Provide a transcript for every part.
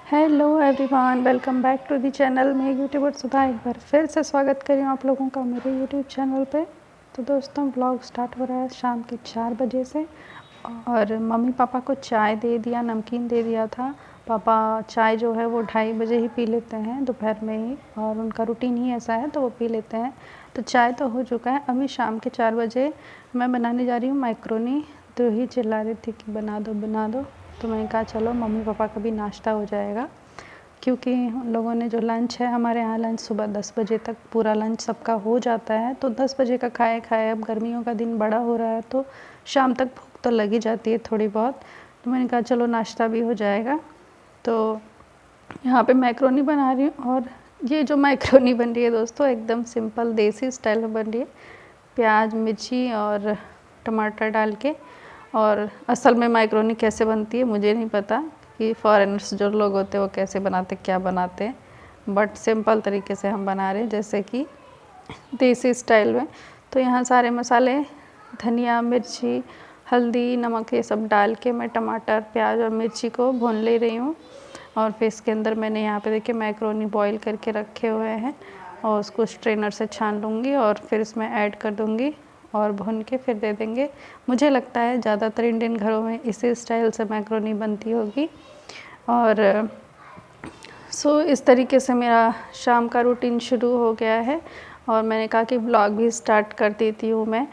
Hello everyone, welcome back to the channel. मैं YouTuber Sudha एक बार फिर से स्वागत कर रही हूँ आप लोगों का मेरे यूट्यूब चैनल पे। तो दोस्तों, ब्लॉग स्टार्ट हो रहा है शाम के 4 बजे से और मम्मी पापा को चाय दे दिया, नमकीन दे दिया था। पापा चाय जो है वो 2:30 बजे ही पी लेते हैं दोपहर में ही, और उनका रूटीन ही ऐसा है तो वो पी लेते हैं। तो चाय तो हो चुका है। अभी शाम के 4 बजे मैं बनाने जा रही हूँ मैक्रोनी। तो ही चिल्ला रही थी कि बना दो बना दो, तो मैंने कहा चलो मम्मी पापा का भी नाश्ता हो जाएगा, क्योंकि उन लोगों ने जो लंच है, हमारे यहाँ लंच सुबह 10 बजे तक पूरा लंच सबका हो जाता है। तो 10 बजे का खाए खाए, अब गर्मियों का दिन बड़ा हो रहा है तो शाम तक भूख तो लगी जाती है थोड़ी बहुत। तो मैंने कहा चलो नाश्ता भी हो जाएगा। तो यहाँ पे मैक्रोनी बना रही हूँ, और ये जो मैक्रोनी बन रही है दोस्तों, एकदम सिंपल देसी स्टाइल में बन रही है, प्याज मिर्ची और टमाटर डाल के। और असल में मैक्रोनी कैसे बनती है मुझे नहीं पता कि फॉरेनर्स जो लोग होते हैं वो कैसे बनाते क्या बनाते हैं, बट सिंपल तरीके से हम बना रहे हैं जैसे कि देसी स्टाइल में। तो यहाँ सारे मसाले, धनिया मिर्ची हल्दी नमक ये सब डाल के मैं टमाटर प्याज और मिर्ची को भून ले रही हूँ। और फिर इसके अंदर मैंने यहाँ पे देखिए मैक्रोनी बॉईल करके रखे हुए हैं, और उसको स्ट्रेनर से छान लूँगी और फिर इसमें ऐड कर दूँगी और भून के फिर दे देंगे। मुझे लगता है ज़्यादातर इंडियन घरों में इसी स्टाइल से मैक्रोनी बनती होगी। और इस तरीके से मेरा शाम का रूटीन शुरू हो गया है, और मैंने कहा कि ब्लॉग भी स्टार्ट कर देती हूँ मैं।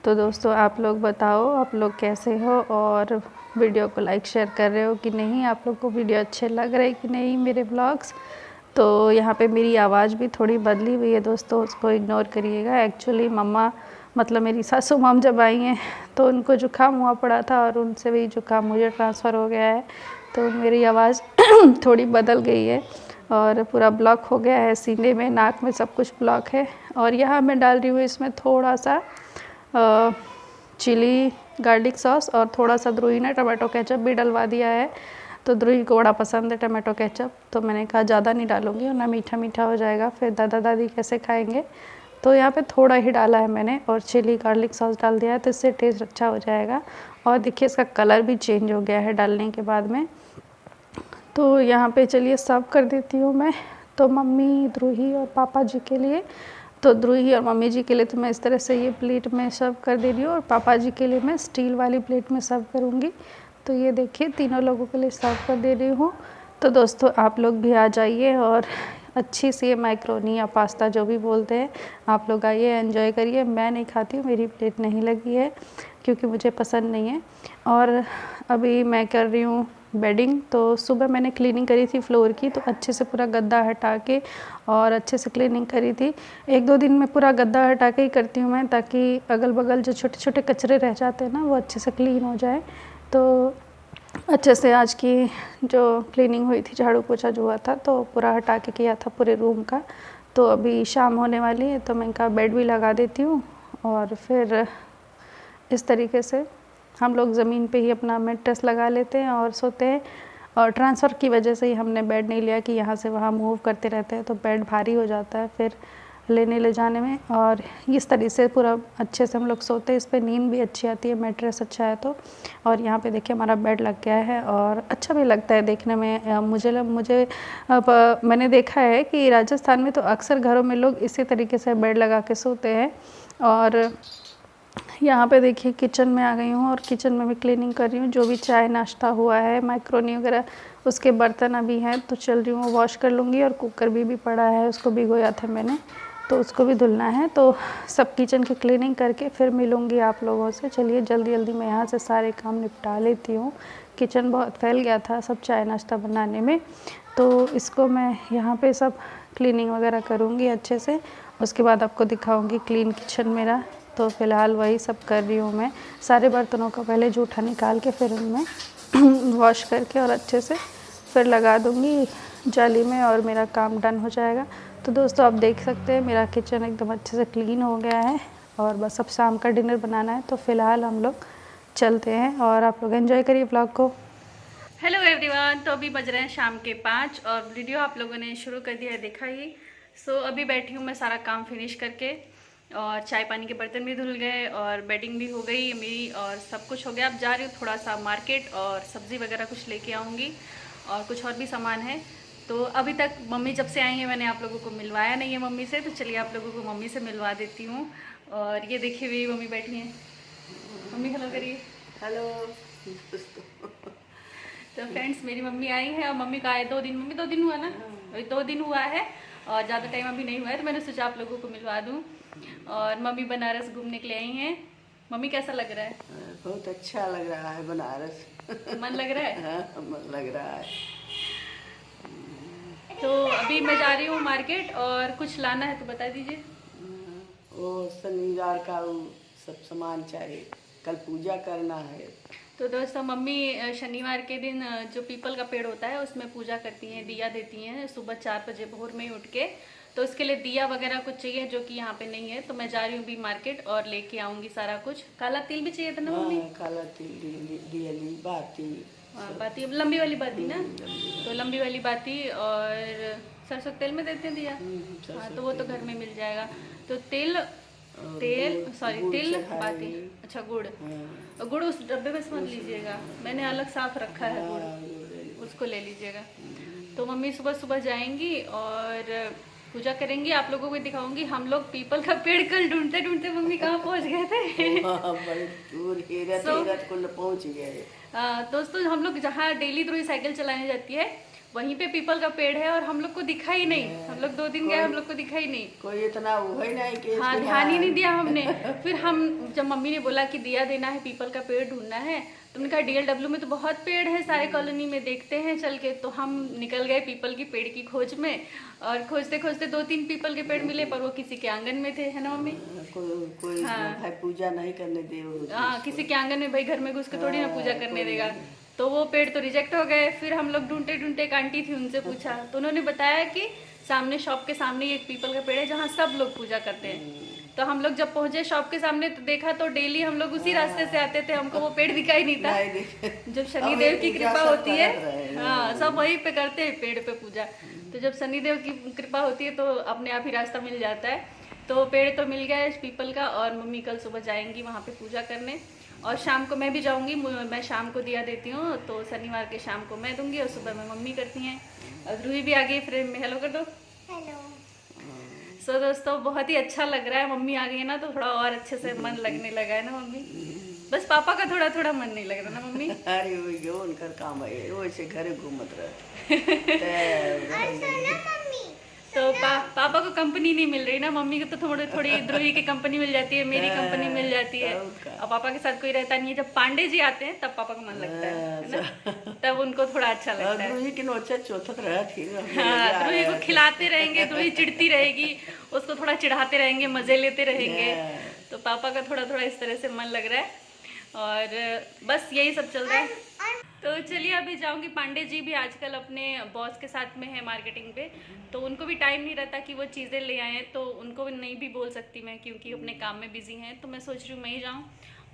तो दोस्तों, आप लोग बताओ आप लोग कैसे हो, और वीडियो को लाइक शेयर कर रहे हो कि नहीं, आप लोग को वीडियो अच्छे लग रहे कि नहीं मेरे ब्लॉग्स। तो यहाँ पे मेरी आवाज़ भी थोड़ी बदली हुई है दोस्तों, उसको इग्नोर करिएगा। एक्चुअली मम्मा मतलब मेरी सासू माम जब आई हैं तो उनको जुकाम हुआ पड़ा था, और उनसे भी जुकाम मुझे ट्रांसफ़र हो गया है, तो मेरी आवाज़ थोड़ी बदल गई है और पूरा ब्लॉक हो गया है, सीने में नाक में सब कुछ ब्लॉक है। और यहाँ मैं डाल रही हूँ इसमें थोड़ा सा चिली गार्लिक सॉस, और थोड़ा सा द्रुही ने टमाटो केचप भी डलवा दिया है। तो द्रुही को बड़ा पसंद है टमाटो केचप, तो मैंने कहा ज़्यादा नहीं डालूँगी वरना मीठा मीठा हो जाएगा, फिर दादा दादी कैसे खाएंगे। तो यहाँ पे थोड़ा ही डाला है मैंने, और चिली गार्लिक सॉस डाल दिया है, तो इससे टेस्ट अच्छा हो जाएगा। और देखिए इसका कलर भी चेंज हो गया है डालने के बाद में। तो यहाँ पे चलिए सर्व कर देती हूँ मैं। तो मम्मी, द्रुही और पापा जी के लिए, तो द्रुही और मम्मी जी के लिए तो मैं इस तरह से ये प्लेट में सर्व कर दे रही हूँ, और पापा जी के लिए मैं स्टील वाली प्लेट में सर्व करूँगी। तो ये देखिए तीनों लोगों के लिए सर्व कर दे रही हूँ। तो दोस्तों, आप लोग भी आ जाइए और अच्छी सी मैक्रोनी या पास्ता जो भी बोलते हैं, आप लोग आइए एंजॉय करिए। मैं नहीं खाती हूँ, मेरी प्लेट नहीं लगी है क्योंकि मुझे पसंद नहीं है। और अभी मैं कर रही हूँ बेडिंग। तो सुबह मैंने क्लीनिंग करी थी फ्लोर की, तो अच्छे से पूरा गद्दा हटा के और अच्छे से क्लीनिंग करी थी। 1-2 दिन में पूरा गद्दा हटा के ही करती हूँ मैं, ताकि अगल बगल जो छोटे छोटे कचरे रह जाते हैं ना, वो अच्छे से क्लीन हो जाए। तो अच्छे से आज की जो क्लीनिंग हुई थी, झाड़ू पोछा जो हुआ था, तो पूरा हटा के किया था पूरे रूम का। तो अभी शाम होने वाली है, तो मैं कहा बेड भी लगा देती हूँ, और फिर इस तरीके से हम लोग ज़मीन पे ही अपना मैट्रेस लगा लेते हैं और सोते हैं। और ट्रांसफ़र की वजह से ही हमने बेड नहीं लिया कि यहाँ से वहाँ मूव करते रहते हैं, तो बेड भारी हो जाता है फिर लेने ले जाने में। और इस तरीके से पूरा अच्छे से हम लोग सोते हैं, इस पर नींद भी अच्छी आती है, मैट्रेस अच्छा है तो। और यहाँ पे देखिए हमारा बेड लग गया है, और अच्छा भी लगता है देखने में। मुझे अब मैंने देखा है कि राजस्थान में तो अक्सर घरों में लोग इसी तरीके से बेड लगा के सोते हैं। और यहाँ पे देखिए किचन में आ गई हूँ, और किचन में भी क्लीनिंग कर रही हूँ। जो भी चाय नाश्ता हुआ है, मैक्रोनी वगैरह, उसके बर्तन अभी हैं तो चल रही हूँ वॉश कर लूँगी। और कुकर भी पड़ा है, उसको भिगोया था मैंने, तो उसको भी धुलना है। तो सब किचन की क्लीनिंग करके फिर मिलूँगी आप लोगों से। चलिए जल्दी जल्दी मैं यहाँ से सारे काम निपटा लेती हूँ। किचन बहुत फैल गया था सब चाय नाश्ता बनाने में, तो इसको मैं यहाँ पे सब क्लीनिंग वगैरह करूँगी अच्छे से। उसके बाद आपको दिखाऊँगी क्लीन किचन मेरा। तो फ़िलहाल वही सब कर रही हूँ मैं। सारे बर्तनों का पहले जूठा निकाल के फिर उनमें वॉश करके और अच्छे से फिर लगा दूँगी जाली में, और मेरा काम डन हो जाएगा। तो दोस्तों, आप देख सकते हैं मेरा किचन एकदम अच्छे से क्लीन हो गया है, और बस अब शाम का डिनर बनाना है। तो फ़िलहाल हम लोग चलते हैं, और आप लोग एंजॉय करिए ब्लॉग को। हेलो एवरीवन, तो अभी बज रहे हैं शाम के 5, और वीडियो आप लोगों ने शुरू कर दिया है, देखा ही। अभी बैठी हूँ मैं सारा काम फिनिश करके, और चाय पानी के बर्तन भी धुल गए, और बेडिंग भी हो गई मेरी, और सब कुछ हो गया। अब जा रही हूँ थोड़ा सा मार्केट, और सब्ज़ी वगैरह कुछ लेके आऊँगी। और कुछ और भी सामान है। तो अभी तक मम्मी जब से आई हैं मैंने आप लोगों को मिलवाया नहीं है मम्मी से, तो चलिए आप लोगों को मम्मी से मिलवा देती हूँ। और ये देखिए हुई मम्मी बैठी हैं। मम्मी हेलो करिए। हेलो। तो फ्रेंड्स मेरी मम्मी आई है और मम्मी का आए 2 दिन, मम्मी 2 दिन हुआ ना, अभी 2 दिन हुआ है और ज़्यादा टाइम अभी नहीं हुआ है, तो मैंने सोचा आप लोगों को मिलवा दूँ। और मम्मी बनारस घूमने के लिए आई हैं। मम्मी कैसा लग रहा है? बहुत अच्छा लग रहा है बनारस। मन लग रहा है? हाँ, मन लग रहा है। तो अभी मैं जा रही हूँ मार्केट और कुछ लाना है तो बता दीजिए। वो शनिवार का वो सब सामान चाहिए, कल पूजा करना है। तो दोस्तों मम्मी शनिवार के दिन जो पीपल का पेड़ होता है उसमें पूजा करती हैं, दिया देती हैं सुबह 4 बजे भोर में ही उठ के। तो उसके लिए दिया वगैरह कुछ चाहिए जो कि यहाँ पे नहीं है, तो मैं जा रही हूँ अभी मार्केट और लेके आऊँगी सारा कुछ। काला तिल भी चाहिए था ना मम्मी? काला तिल, दियली, बाती। बाती लंबी वाली बाती ना, तो लंबी वाली बाती और सरसों तेल में देते हैं दिया। हाँ तो वो तो घर में मिल जाएगा। तो तिल बाती, अच्छा गुड़। गुड़ उस डब्बे में समझ लीजिएगा, मैंने अलग साफ रखा है गुड़, उसको ले लीजिएगा। तो मम्मी सुबह सुबह जाएंगी और पूजा करेंगी। आप लोगों को दिखाऊंगी हम लोग पीपल का पेड़ कल ढूंढते ढूंढते मम्मी कहाँ पहुँच गए थे। बड़ी दूर हेरत को पहुँच गए। दोस्तों हम लोग जहाँ डेली द्रोही साइकिल चलाने जाती है वहीं पे पीपल का पेड़ है और हम लोग को दिखा ही नहीं। हम लोग 2 दिन गए, हम लोग को दिखा ही नहीं, कोई इतना वो है नहीं कि हाँ ध्यान ही नहीं दिया हमने। फिर हम जब मम्मी ने बोला कि दिया देना है, पीपल का पेड़ ढूंढना है, तो उनका DLW में तो बहुत पेड़ है सारे कॉलोनी में, देखते हैं चल के। तो हम निकल गए पीपल की पेड़ की खोज में और खोजते खोजते 2-3 पीपल के पेड़ मिले, पर वो किसी के आंगन में थे, है ना मम्मी? कोई भाई पूजा नहीं करने दे। हाँ किसी के आंगन में भाई घर में घुस के थोड़ी ना पूजा करने देगा। तो वो पेड़ तो रिजेक्ट हो गए। फिर हम लोग ढूंढते ढूंढते एक आंटी थी उनसे पूछा, तो उन्होंने बताया कि सामने शॉप के सामने एक पीपल का पेड़ है जहाँ सब लोग पूजा करते हैं। तो हम लोग जब पहुंचे शॉप के सामने तो देखा तो डेली हम लोग उसी रास्ते से आते थे, हमको वो पेड़ दिखाई नहीं था। जब शनिदेव की कृपा होती है, हाँ सब वहीं पे करते हैं पेड़ पे पूजा। तो जब शनिदेव की कृपा होती है तो अपने आप ही रास्ता मिल जाता है। तो पेड़ तो मिल गया है पीपल का और मम्मी कल सुबह जाएंगी वहाँ पे पूजा करने और शाम को मैं भी जाऊँगी। मैं शाम को दिया देती हूँ, तो शनिवार के शाम को मैं दूंगी और सुबह में मम्मी करती हैं। और ध्रुवी भी आ गई फ्रेम में, हेलो कर दो। हेलो। सो दोस्तों बहुत ही अच्छा लग रहा है, मम्मी आ गई है ना तो थोड़ा और अच्छे से मन लगने लगा है ना मम्मी। बस पापा का थोड़ा थोड़ा मन नहीं लग रहा ना मम्मी। अरे वो उनका काम है, वो ऐसे घर घूमत रहे। तो पापा को कंपनी नहीं मिल रही ना, मम्मी को तो थोड़ी थोड़ी ध्रुवी की कंपनी मिल जाती है, मेरी कंपनी मिल जाती है। और पापा के साथ कोई रहता नहीं है। जब पांडे जी आते हैं तब पापा को मन लगता है ना, तब उनको थोड़ा अच्छा लगता है। ध्रुवी की नोचा चौथत रहा थी। हाँ ध्रुवी को खिलाते रहेंगे, ध्रुवी चिढ़ती रहेगी, उसको थोड़ा चिढ़ाते रहेंगे, मजे लेते रहेंगे। तो पापा का थोड़ा थोड़ा इस तरह से मन लग रहा है और बस यही सब चल रहा है। तो चलिए अभी जाऊंगी। पांडे जी भी आजकल अपने बॉस के साथ में है मार्केटिंग पे, तो उनको भी टाइम नहीं रहता कि वो चीज़ें ले आए, तो उनको नहीं भी बोल सकती मैं क्योंकि अपने काम में बिजी हैं। तो मैं सोच रही हूँ मैं ही जाऊँ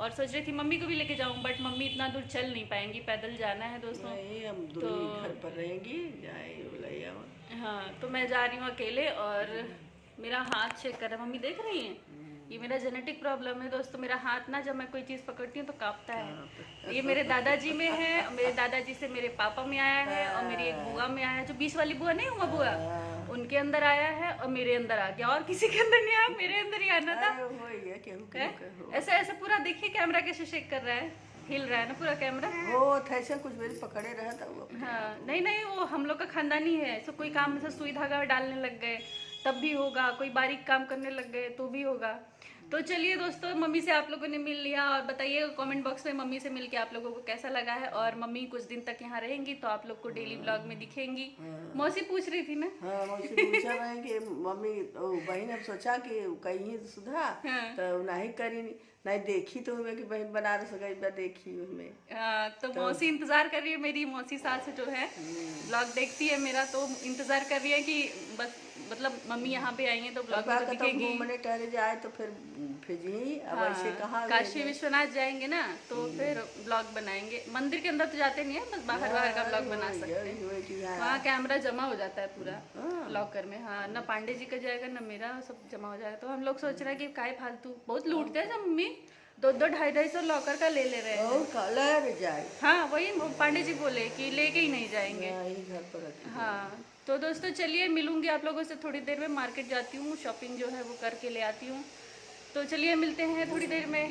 और सोच रही थी मम्मी को भी लेके जाऊँ, बट मम्मी इतना दूर चल नहीं पाएंगी, पैदल जाना है दोस्तों। हम तो घर पर रहेंगी, हाँ तो मैं जा रही हूँ अकेले। और मेरा हाथ चेक कर रहा है, मम्मी देख रही हैं, ये मेरा जेनेटिक प्रॉब्लम है दोस्तों। मेरा हाथ ना जब मैं कोई चीज़ पकड़ती हूँ तो कांपता है। ये मेरे दादाजी में है और मेरे दादाजी से मेरे पापा में आया है और मेरी एक बुआ में आया है, जो 20 वाली बुआ नहीं हुआ बुआ, उनके अंदर आया है और मेरे अंदर आ गया। और किसी के अंदर नहीं आया, मेरे अंदर ही आना था। ऐसे ऐसे पूरा देखिए कैमरा कैसे शेक कर रहा है, हिल रहा है ना पूरा कैमरा। वो ऐसे कुछ मेरे पकड़े रहा था वो। हाँ नहीं वो हम लोग का खानदानी है। ऐसा कोई काम से सुई धागा डालने लग गए तब भी होगा, कोई बारीक काम करने लग गए तो भी होगा। तो चलिए दोस्तों मम्मी से आप लोगों ने मिल लिया और बताइए कमेंट बॉक्स में मम्मी से मिलके आप लोगों को कैसा लगा है। और मम्मी कुछ दिन तक यहाँ रहेंगी तो आप लोग को डेली व्लॉग में दिखेंगी। मौसी पूछ रही थी ना, हाँ मौसी पूछा रहे कि मम्मी बहन अब सोचा कि कहीं सुधा तो नहीं करी नहीं देखी तो हमें कि बहन बनारस गई देखी हमें। तो मौसी इंतजार कर रही है मेरी, मौसी सास जो है व्लॉग देखती है मेरा, तो इंतजार कर रही है कि बस मतलब मम्मी यहाँ पे आई है तो व्लॉग में तो दिखेगी। घूमने टहले जाए तो फिर जी अब ऐसे कहाँ काशी विश्वनाथ जाएंगे ना तो फिर ब्लॉग बनाएंगे। मंदिर के अंदर तो जाते नहीं है, बस बाहर बाहर का ब्लॉग बना सकते हैं। वहाँ कैमरा जमा हो जाता है पूरा लॉकर में। हाँ ना पांडे जी का जाएगा ना मेरा, सब जमा हो जाएगा। तो हम लोग सोच रहे हैं कि काय फालतू बहुत लूटते हैं सब मम्मी। दो 250-250 लॉकर का ले ले रहे हैं। और कलर जाए। हाँ वही पांडे जी बोले कि लेके ही नहीं जाएंगे। नहीं, घर पर रखी। हाँ तो दोस्तों चलिए मिलूंगी आप लोगों से थोड़ी देर में, मार्केट जाती हूँ, शॉपिंग जो है वो करके ले आती हूँ। तो चलिए मिलते हैं थोड़ी देर में।